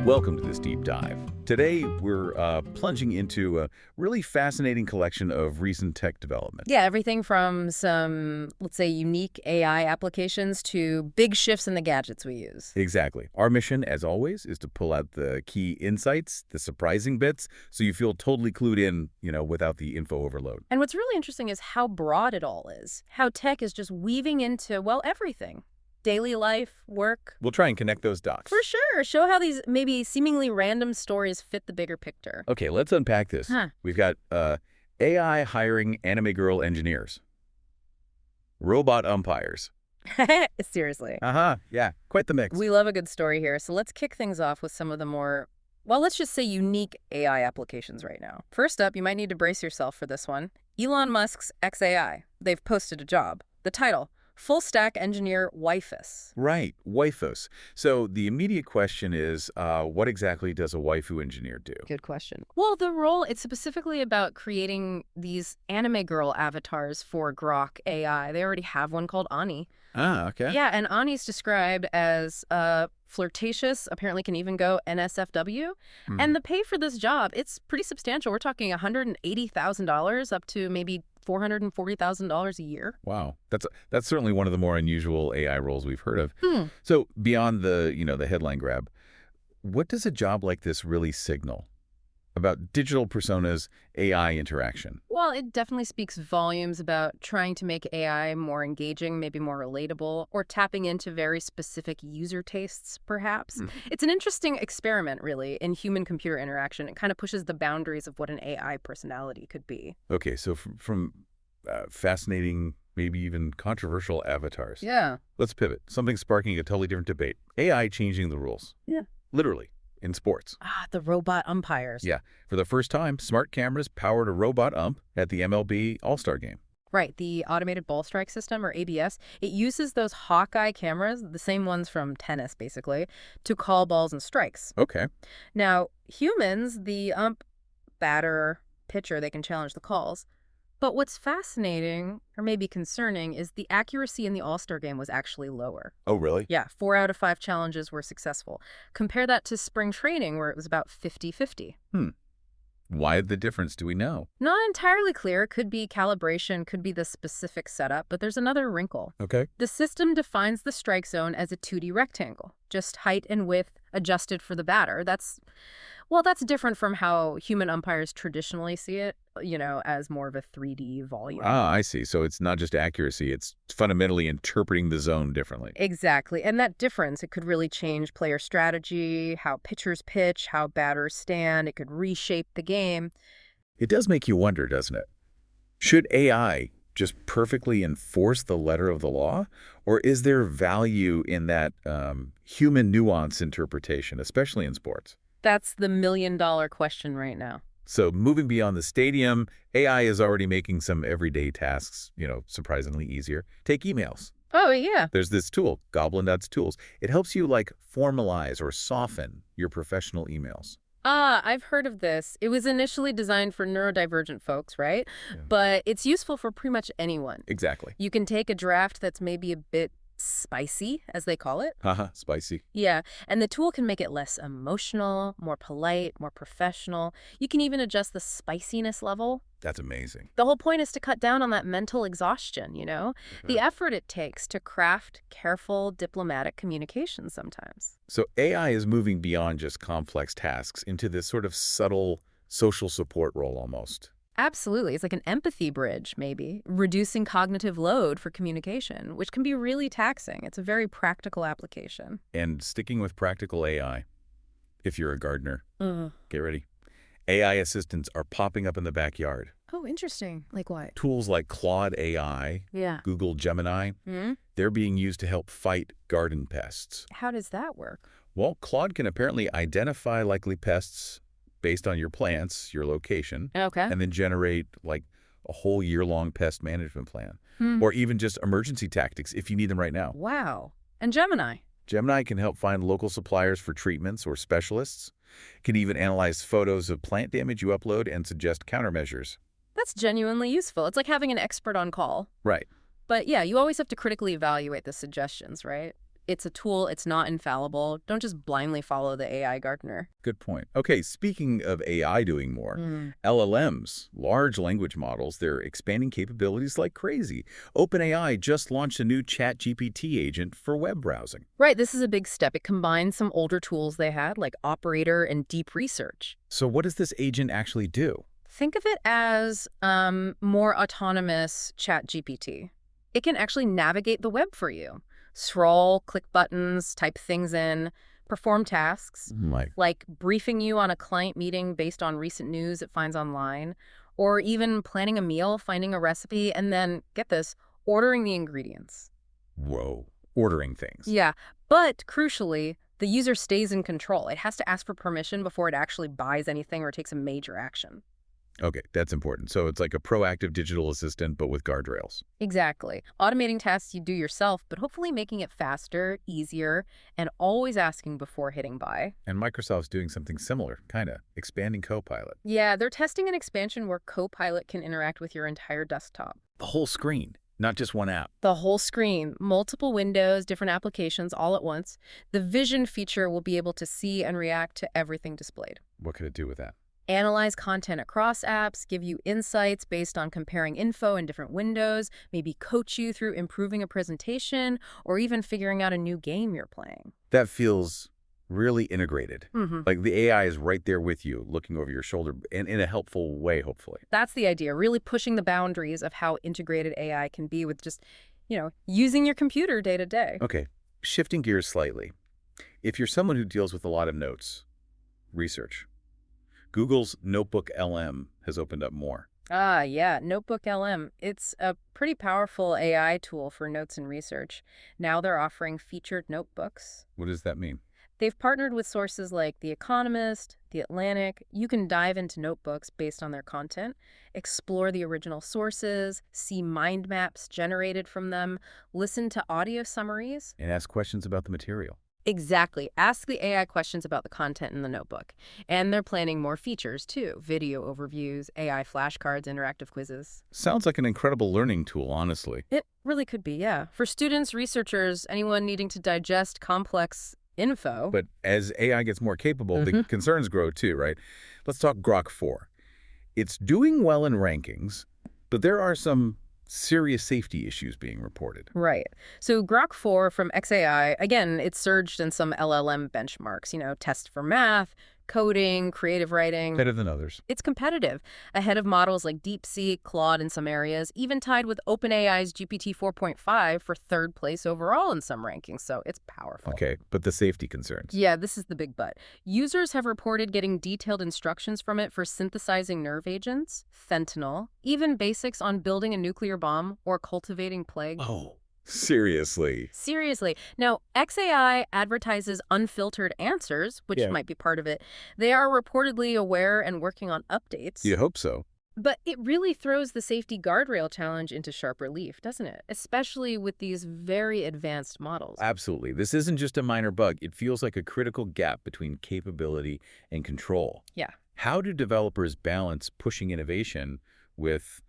Welcome to this deep dive. Today, we're plunging into a really fascinating collection of recent tech development. Yeah, everything from some, let's say, unique AI applications to big shifts in the gadgets we use. Exactly. Our mission, as always, is to pull out the key insights, the surprising bits, so you feel totally clued in, without the info overload. And what's really interesting is how broad it all is. How tech is just weaving into, well, everything. Daily life, work. We'll try and connect those dots. For sure. Show how these maybe seemingly random stories fit the bigger picture. Okay, let's unpack this. We've got AI hiring anime girl engineers. Robot umpires. Seriously. Yeah, quite the mix. We love a good story here, so let's kick things off with some of the more, well, let's just say unique AI applications right now. First up, you might need to brace yourself for this one. Elon Musk's XAI. They've posted a job. The title: Full Stack Engineer Waifus. Right, waifus. So the immediate question is, what exactly does a waifu engineer do? Good question. Well, the role, it's specifically about creating these anime girl avatars for Grok AI. They already have one called Ani. Ah, okay. Yeah, and Ani's described as flirtatious, apparently can even go NSFW. And the pay for this job, it's pretty substantial. We're talking $180,000 up to maybe $440,000 a year. Wow. That's certainly one of the more unusual AI roles we've heard of. So beyond the headline grab, what does a job like this really signal about digital personas, AI interaction? Well, it definitely speaks volumes about trying to make AI more engaging, maybe more relatable, or tapping into very specific user tastes, perhaps. It's an interesting experiment, really, in human-computer interaction. It kind of pushes the boundaries of what an AI personality could be. Okay, so from fascinating, maybe even controversial avatars. Yeah. Let's pivot. Something sparking a totally different debate. AI changing the rules. Yeah. Literally. In sports. The robot umpires. Yeah. For the first time, smart cameras powered a robot ump at the MLB All-Star Game. Right. The automated ball strike system, or ABS, it uses those Hawkeye cameras, the same ones from tennis, basically, to call balls and strikes. Okay. Now, humans, the ump, batter, pitcher, they can challenge the calls. But what's fascinating, or maybe concerning, is the accuracy in the All-Star game was actually lower. Oh, really? Yeah, 4 out of 5 challenges were successful. Compare that to spring training, where it was about 50-50. Why the difference, do we know? Not entirely clear. Could be calibration, could be the specific setup, but there's another wrinkle. Okay. The system defines the strike zone as a 2D rectangle, just height and width adjusted for the batter. That's different from how human umpires traditionally see it, as more of a 3D volume. Ah, I see. So it's not just accuracy, it's fundamentally interpreting the zone differently. Exactly. And that difference, it could really change player strategy, how pitchers pitch, how batters stand. It could reshape the game. It does make you wonder, doesn't it? Should AI just perfectly enforce the letter of the law? Or is there value in that human nuance interpretation, especially in sports? That's the million-dollar question right now. So moving beyond the stadium, AI is already making some everyday tasks, surprisingly easier. Take emails. Oh, yeah. There's this tool, Goblin.'s tools. It helps you formalize or soften your professional emails. I've heard of this. It was initially designed for neurodivergent folks, right? Yeah. But it's useful for pretty much anyone. Exactly. You can take a draft that's maybe a bit spicy, as they call it. Spicy. Yeah, and the tool can make it less emotional, more polite, more professional. You can even adjust the spiciness level. That's amazing. The whole point is to cut down on that mental exhaustion, the effort it takes to craft careful diplomatic communication sometimes. So AI is moving beyond just complex tasks into this sort of subtle social support role almost. Absolutely. It's like an empathy bridge, maybe, reducing cognitive load for communication, which can be really taxing. It's a very practical application. And sticking with practical AI, if you're a gardener, get ready. AI assistants are popping up in the backyard. Oh, interesting. Like what? Tools like Claude AI, Google Gemini, they're being used to help fight garden pests. How does that work? Well, Claude can apparently identify likely pests based on your plants, your location, and then generate a whole year-long pest management plan, or even just emergency tactics if you need them right now. Wow. And Gemini? Gemini can help find local suppliers for treatments or specialists. It can even analyze photos of plant damage you upload and suggest countermeasures. That's genuinely useful. It's like having an expert on call. Right. But yeah, you always have to critically evaluate the suggestions, right? it's a tool. It's not infallible. Don't just blindly follow the AI gardener. Good point. Okay, speaking of AI doing more, Mm. LLMs, large language models, they're expanding capabilities like crazy. OpenAI just launched a new ChatGPT agent for web browsing. Right, this is a big step. It combines some older tools they had, like Operator and Deep Research. So what does this agent actually do? Think of it as more autonomous ChatGPT. It can actually navigate the web for you. Scroll, click buttons, type things in, perform tasks, Like, like briefing you on a client meeting based on recent news it finds online, or even planning a meal, finding a recipe, and then, get this, ordering the ingredients. whoa, ordering things. Yeah, but crucially, the user stays in control. It has to ask for permission before it actually buys anything or takes a major action. Okay, that's important. So it's like a proactive digital assistant, but with guardrails. Exactly. Automating tasks you do yourself, but hopefully making it faster, easier, and always asking before hitting buy. And Microsoft's doing something similar, kind of, expanding Copilot. Yeah, they're testing an expansion where Copilot can interact with your entire desktop. The whole screen, not just one app. The whole screen, multiple windows, different applications all at once. The vision feature will be able to see and react to everything displayed. What could it do with that? Analyze content across apps, give you insights based on comparing info in different windows, maybe coach you through improving a presentation, or even figuring out a new game you're playing. That feels really integrated. Mm-hmm. Like the AI is right there with you, looking over your shoulder, and in a helpful way, hopefully. That's the idea, really pushing the boundaries of how integrated AI can be with just, using your computer day to day. Okay, shifting gears slightly. If you're someone who deals with a lot of notes, research, Google's Notebook LM has opened up more. Ah, yeah, Notebook LM. It's a pretty powerful AI tool for notes and research. Now they're offering featured notebooks. What does that mean? They've partnered with sources like The Economist, The Atlantic. You can dive into notebooks based on their content, explore the original sources, see mind maps generated from them, listen to audio summaries. And ask questions about the material. Exactly. Ask the AI questions about the content in the notebook. And they're planning more features, too. Video overviews, AI flashcards, interactive quizzes. Sounds like an incredible learning tool, honestly. It really could be, yeah. For students, researchers, anyone needing to digest complex info. But as AI gets more capable, the concerns grow too, right? Let's talk Grok 4. It's doing well in rankings, but there are some serious safety issues being reported. Right. So Grok 4 from XAI, again, it surged in some LLM benchmarks, test for math, coding, creative writing. Better than others. It's competitive, ahead of models like DeepSeek, Claude in some areas, even tied with OpenAI's GPT 4.5 for third place overall in some rankings, so it's powerful. Okay, but the safety concerns. Yeah, this is the big but. Users have reported getting detailed instructions from it for synthesizing nerve agents, fentanyl, even basics on building a nuclear bomb or cultivating plague. Oh, seriously? Seriously. Now, XAI advertises unfiltered answers, which might be part of it. They are reportedly aware and working on updates. You hope so. But it really throws the safety guardrail challenge into sharp relief, doesn't it? Especially with these very advanced models. Absolutely. This isn't just a minor bug. It feels like a critical gap between capability and control. Yeah. How do developers balance pushing innovation with,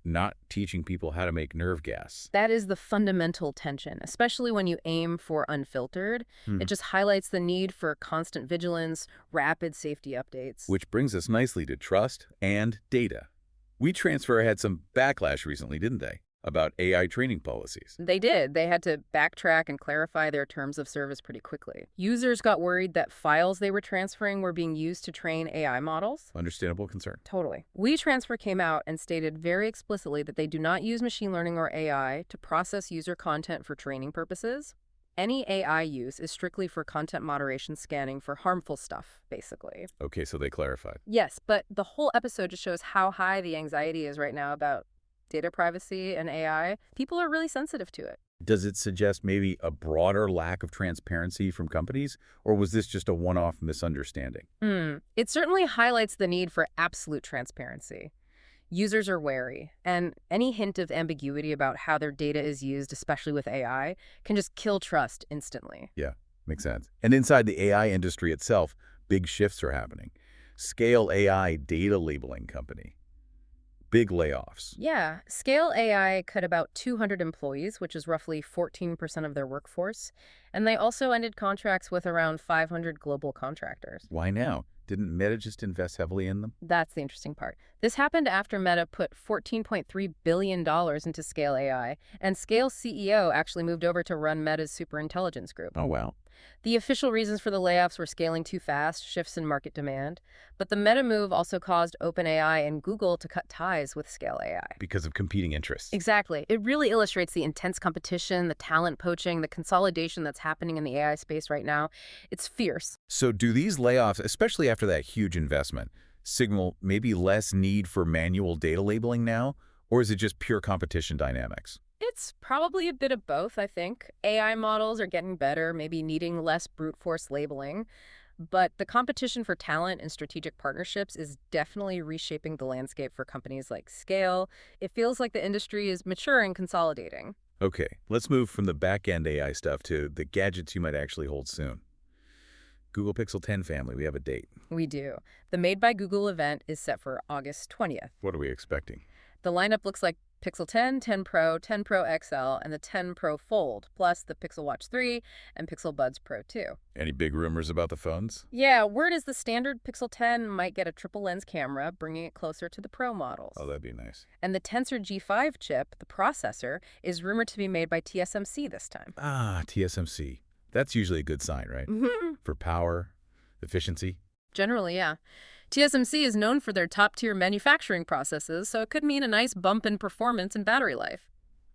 not teaching people how to make nerve gas? That is the fundamental tension, especially when you aim for unfiltered. It just highlights the need for constant vigilance, rapid safety updates. Which brings us nicely to trust and data. WeTransfer had some backlash recently, didn't they? About AI training policies. They did. They had to backtrack and clarify their terms of service pretty quickly. Users got worried that files they were transferring were being used to train AI models. Understandable concern. Totally. WeTransfer came out and stated very explicitly that they do not use machine learning or AI to process user content for training purposes. Any AI use is strictly for content moderation scanning for harmful stuff, basically. Okay, so they clarified. Yes, but the whole episode just shows how high the anxiety is right now about data privacy and AI. People are really sensitive to it. Does it suggest maybe a broader lack of transparency from companies, or was this just a one-off misunderstanding? It certainly highlights the need for absolute transparency. Users are wary, and any hint of ambiguity about how their data is used, especially with AI, can just kill trust instantly. Yeah, makes sense. And inside the AI industry itself, big shifts are happening. Scale AI data labeling company. big layoffs. Yeah, Scale AI cut about 200 employees, which is roughly 14% of their workforce, and they also ended contracts with around 500 global contractors. Why now? Didn't Meta just invest heavily in them? That's the interesting part. This happened after Meta put $14.3 billion into Scale AI, and Scale CEO actually moved over to run Meta's superintelligence group. Oh, wow. The official reasons for the layoffs were scaling too fast, shifts in market demand, but the Meta move also caused OpenAI and Google to cut ties with Scale AI. Because of competing interests. Exactly. It really illustrates the intense competition, the talent poaching, the consolidation that's happening in the AI space right now. It's fierce. So do these layoffs, especially after that huge investment, signal maybe less need for manual data labeling now? Or is it just pure competition dynamics? It's probably a bit of both, I think. AI models are getting better, maybe needing less brute force labeling. But the competition for talent and strategic partnerships is definitely reshaping the landscape for companies like Scale. It feels like the industry is maturing and consolidating. Okay, let's move from the back-end AI stuff to the gadgets you might actually hold soon. Google Pixel 10 family, we have a date. We do. The Made by Google event is set for August 20th. What are we expecting? The lineup looks like Pixel 10, 10 Pro, 10 Pro XL, and the 10 Pro Fold, plus the Pixel Watch 3 and Pixel Buds Pro 2. Any big rumors about the phones? Yeah, word is the standard Pixel 10 might get a triple lens camera, bringing it closer to the Pro models. Oh, that'd be nice. And the Tensor G5 chip, the processor, is rumored to be made by TSMC this time. Ah, TSMC. That's usually a good sign, right? For power, efficiency. Generally, yeah. TSMC is known for their top-tier manufacturing processes, so it could mean a nice bump in performance and battery life.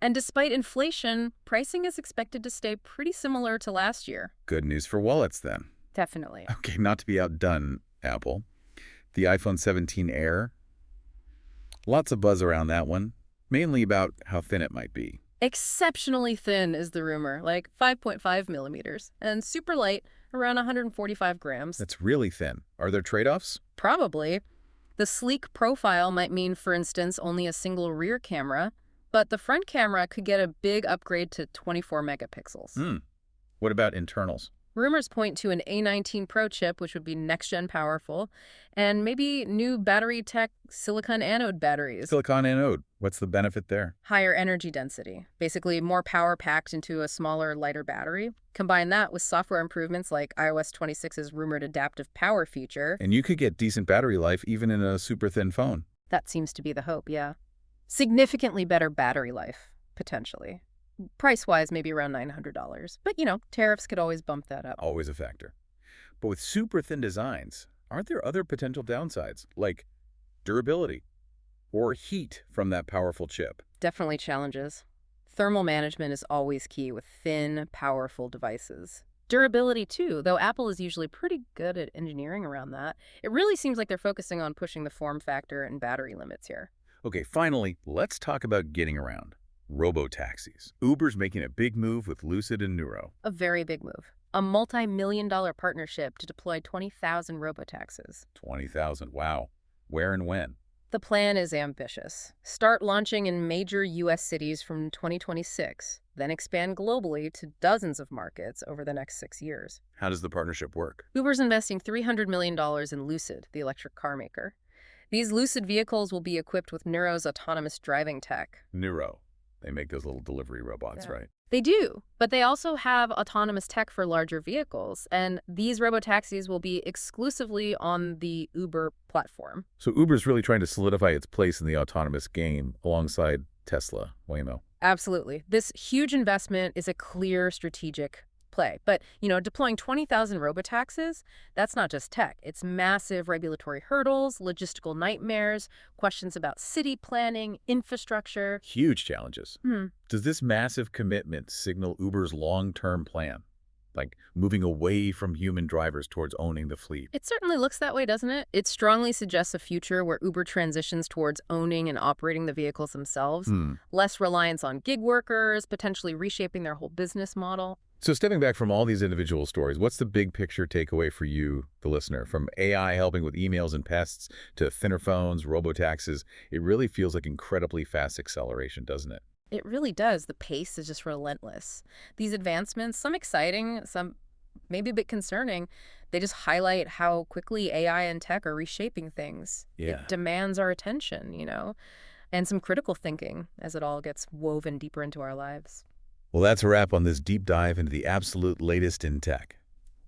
And despite inflation, pricing is expected to stay pretty similar to last year. Good news for wallets, then. Definitely. Okay, not to be outdone, Apple. The iPhone 17 Air. Lots of buzz around that one, mainly about how thin it might be. Exceptionally thin is the rumor, like 5.5 millimeters, and super light, around 145 grams. That's really thin. Are there trade-offs? Probably. The sleek profile might mean, for instance, only a single rear camera, but the front camera could get a big upgrade to 24 megapixels. What about internals? Rumors point to an A19 Pro chip, which would be next-gen powerful, and maybe new battery tech silicon anode batteries. Silicon anode. What's the benefit there? Higher energy density, basically more power packed into a smaller, lighter battery. Combine that with software improvements like iOS 26's rumored adaptive power feature. And you could get decent battery life even in a super thin phone. That seems to be the hope, yeah. Significantly better battery life, potentially. Price-wise, maybe around $900. But, tariffs could always bump that up. Always a factor. But with super thin designs, aren't there other potential downsides, like durability or heat from that powerful chip? Definitely challenges. Thermal management is always key with thin, powerful devices. Durability, too, though Apple is usually pretty good at engineering around that. It really seems like they're focusing on pushing the form factor and battery limits here. Okay, finally, let's talk about getting around. Robo-taxis. Uber's making a big move with Lucid and Nuro. A very big move. A multi-million-dollar partnership to deploy 20,000 robotaxis. 20,000, wow. Where and when? The plan is ambitious. Start launching in major U.S. cities from 2026, then expand globally to dozens of markets over the next 6 years. How does the partnership work? Uber's investing $300 million in Lucid, the electric car maker. These Lucid vehicles will be equipped with Nuro's autonomous driving tech. Nuro. They make those little delivery robots, right? They do, but they also have autonomous tech for larger vehicles, and these robotaxis will be exclusively on the Uber platform. So Uber's really trying to solidify its place in the autonomous game alongside Tesla, Waymo. Absolutely. This huge investment is a clear strategic play. But, deploying 20,000 robotaxis, that's not just tech. It's massive regulatory hurdles, logistical nightmares, questions about city planning, infrastructure. Huge challenges. Does this massive commitment signal Uber's long-term plan? Like moving away from human drivers towards owning the fleet? It certainly looks that way, doesn't it? It strongly suggests a future where Uber transitions towards owning and operating the vehicles themselves, less reliance on gig workers, potentially reshaping their whole business model. So stepping back from all these individual stories, what's the big picture takeaway for you, the listener? From AI helping with emails and pests to thinner phones, robotaxis, it really feels like incredibly fast acceleration, doesn't it? It really does. The pace is just relentless. These advancements, some exciting, some maybe a bit concerning. They just highlight how quickly AI and tech are reshaping things. Yeah. It demands our attention, and some critical thinking as it all gets woven deeper into our lives. Well, that's a wrap on this deep dive into the absolute latest in tech.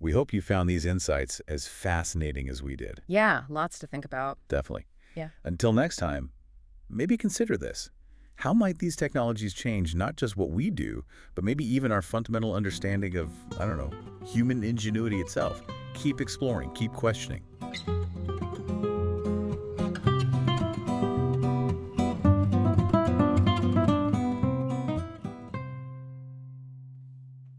We hope you found these insights as fascinating as we did. Yeah, lots to think about. Definitely. Yeah. Until next time, maybe consider this. How might these technologies change not just what we do, but maybe even our fundamental understanding of, I don't know, human ingenuity itself? Keep exploring, keep questioning.